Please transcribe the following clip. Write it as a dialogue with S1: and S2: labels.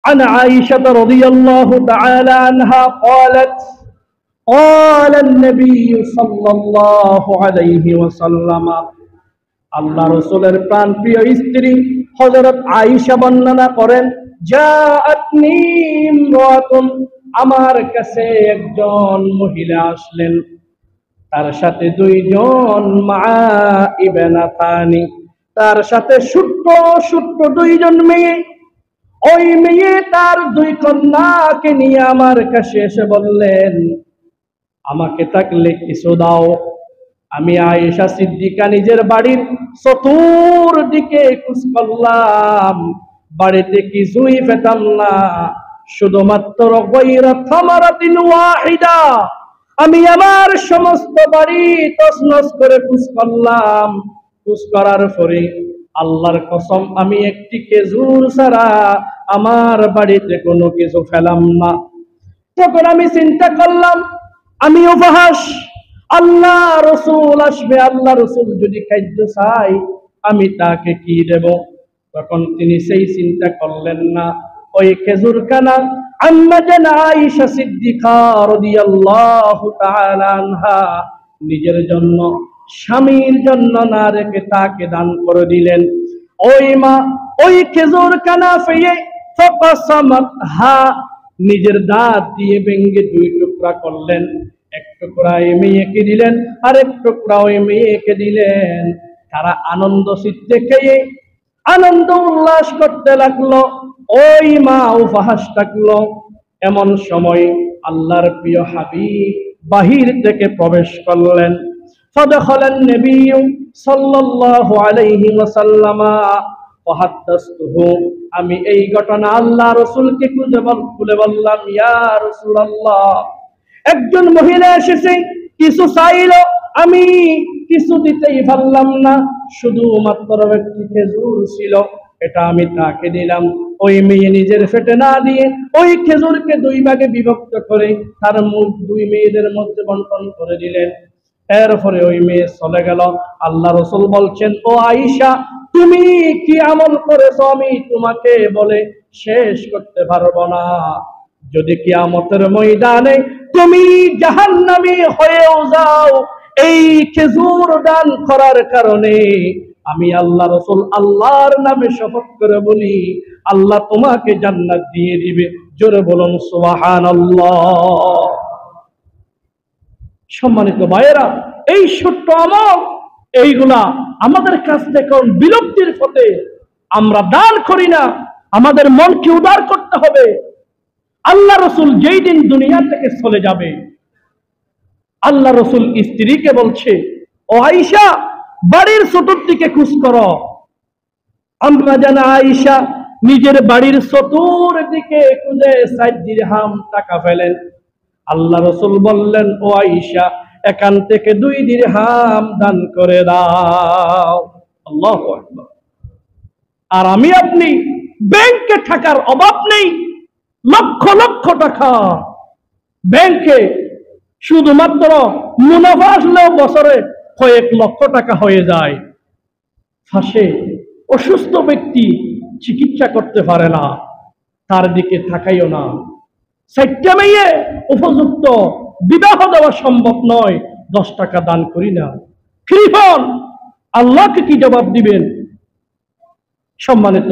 S1: عن عائشة رضي الله تعالى عنها قالت قال النبي صلى الله عليه وسلم আল্লাহ রাসূলের প্রাণপ্রিয় স্ত্রী হযরত আয়েশা বর্ণনা করেন, জাআতনি ইমরাতুন, আমার কাছে একজন মহিলা আসলেন, তার সাথে দুইজন মা ইবনাতানি, তার সাথে ছোট্ট ছোট্ট দুইজন মেয়ে। ওই মেয়ে তার দুই কন্যাকে নিয়ে আমার কাছে এসে বললেন, আমাকে থাকলে কিছু দাও। আমি আয়েশা সিদ্দিকা নিজের বাড়ির চতুর্দিকে খোঁজ করলাম, বাড়িতে কিছুই পেতাম না, শুধুমাত্র গায়রা থামারাতিন ওয়াহিদা। আমি আমার সমস্ত বাড়ি তছনছ করে খোঁজ করলাম। খোঁজ করার পরে আল্লাহর কসম আমি একটি খেজুর ছাড়া আমার বাড়িতে কোনো কিছু ফেলাম না। তখন আমি চিন্তা করলাম, আমি উপহাস, আল্লাহ রসুল আসবে, আল্লাহ রসুল যদি খাদ্য চাই আমি তাকে কি দেব? তখন তিনি সেই চিন্তা করলেন না। ওই খেজুর খানা আম্মা জান আয়েশা সিদ্দিকা রাদিয়াল্লাহু তাআলা আনহা নিজের জন্য, স্বামীর জন্য না রেখে তাকে দান করে দিলেন। ওই মা ওই খেজুর খানা পেয়ে ফাকাসামাতহা, নিজের দাঁত দিয়ে ভেঙে দুই টুকরা করলেন। এক টুকরা ওই মেয়েকে দিলেন, আর এক টুকরা ওই মেয়েকে দিলেন। তারা আনন্দ চিত্তে খেয়ে আনন্দ উল্লাস করতে লাগলো। ওই মা উপহাস থাকলো। এমন সময় আল্লাহর প্রিয় হাবিব বাহির থেকে প্রবেশ করলেন। ফাদাখালান নবী সাল্লাল্লাহু আলাইহি ওয়াসাল্লাম ফাহাদাসতুহু, আমি এই ঘটনা আল্লাহ রাসূলকে খুলে বললাম, ইয়া রাসূলুল্লাহ, একজন মহিলা এসেছে, কিছু চাইলো, আমি কিছু দিতেই পারলাম না, শুধুমাত্র একটি খেজুর ছিল, এটা আমি তাকে দিলাম। ওই মেয়ে নিজের পেটে না দিয়ে ওই খেজুরকে দুই ভাগে বিভক্ত করে তার মুখ দুই মেয়েদের মধ্যে বন্টন করে দিলেন। এরপরে ওই মেয়ে চলে গেল। আল্লাহ রাসূল বলছেন, ও আয়েশা, তুমি কি আমল করেছো আমি তোমাকে বলে শেষ করতে পারবো না। যদি কিয়ামতের ময়দানে তুমি জাহান্নামী হয়েও যাও, এই খেজুর দান করার কারণে আমি আল্লাহ রাসূল আল্লাহর নামে শপথ করে বলি, আল্লাহ তোমাকে জান্নাত দিয়ে দিবে। জোরে বলুন সুবহানাল্লাহ। সম্মানিত ভাইয়েরা, এই ছোট্ট আমল, এইগুলা আমাদের কাছ থেকে বিলুপ্তির পথে, আমরা দান করি না। আমাদের মনকে উদার করতে হবে। আল্লাহ রাসূল যেই দিন দুনিয়া থেকে চলে যাবে, আল্লাহ রাসূল স্ত্রীকে বলছে, ও আয়েশা, বাড়ির চতুর্দিকে খোঁজ করো। আম্মা জান আয়েশা নিজের বাড়ির চতুর্দিকে খুঁজে 4 দিরহাম টাকা পেলেন। আল্লাহ রাসূল বললেন, ও আয়েশা, এখান থেকে 2 দিরহাম দান করে দাও। আল্লাহু আকবার। আর আমি আপনি ব্যাংকে টাকার অভাব নেই, লক্ষ লক্ষ টাকা ব্যাংকে, শুধুমাত্র মুনাফা আসলেও বছরে কয়েক লক্ষ টাকা হয়ে যায়। ফাঁসে অসুস্থ ব্যক্তি চিকিৎসা করতে পারে না, তার দিকে তাকাইও না। 4টা মেয়ে উপযুক্ত বিবাহ দেওয়া সম্ভব নয়, 10 টাকা দান করি না। কৃপণ, আল্লাহকে কি জবাব দিবেন? সম্মানিত